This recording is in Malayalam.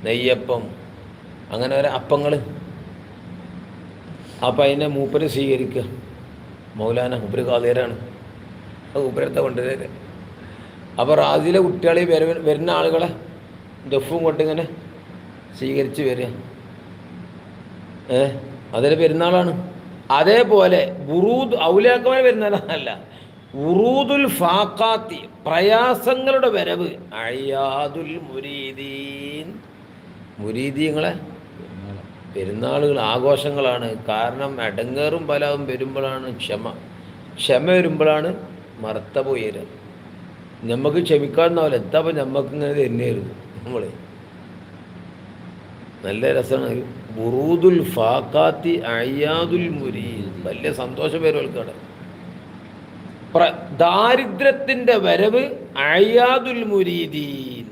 നെയ്യപ്പം, അങ്ങനെ ഒരു അപ്പങ്ങൾ. അപ്പം അതിനെ മൂപ്പര് സ്വീകരിക്കുക. മൗലാന മൂപ്പര് കാതേരാണ്, മൂപ്പരത്തെ കൊണ്ടുവരെ. അപ്പോൾ റാസിയിലെ കുട്ടികൾ വരുന്ന ആളുകളെ ദഫും കൊണ്ടിങ്ങനെ സ്വീകരിച്ച് വരിക. അതൊരു പെരുന്നാളാണ്. അതേപോലെ ബുറൂദ് ഔലിയാക്കന്മാർ പെരുന്നാളല്ല, ഉറൂദുൽ ഫാഖാത്തി പ്രയാസങ്ങളുടെ വരവ്, അയ്യാദുൽ മുരീദീൻ മുരീദീങ്ങളെ പെരുന്നാളുകൾ ആഘോഷങ്ങളാണ്. കാരണം എടങ്ങേറും ബലാവും വരുമ്പോഴാണ് ക്ഷമ വരുമ്പോഴാണ് മർത്തബ ഉയരുക. നമുക്ക് ക്ഷമിക്കാമെന്നാവില്ല, എത്താപ്പം നമ്മക്കിങ്ങനെ തന്നെയായിരുന്നു നമ്മൾ. നല്ല രസമാണ്. ബുറൂദുൽ ഫാഖാത്തി അയ്യാദുൽ മുരീദ്, വലിയ സന്തോഷം വരും ആൾക്കാണ്. ദാരിദ്ര്യത്തിൻ്റെ വരവ് അയ്യാദുൽ മുരീദീൻ.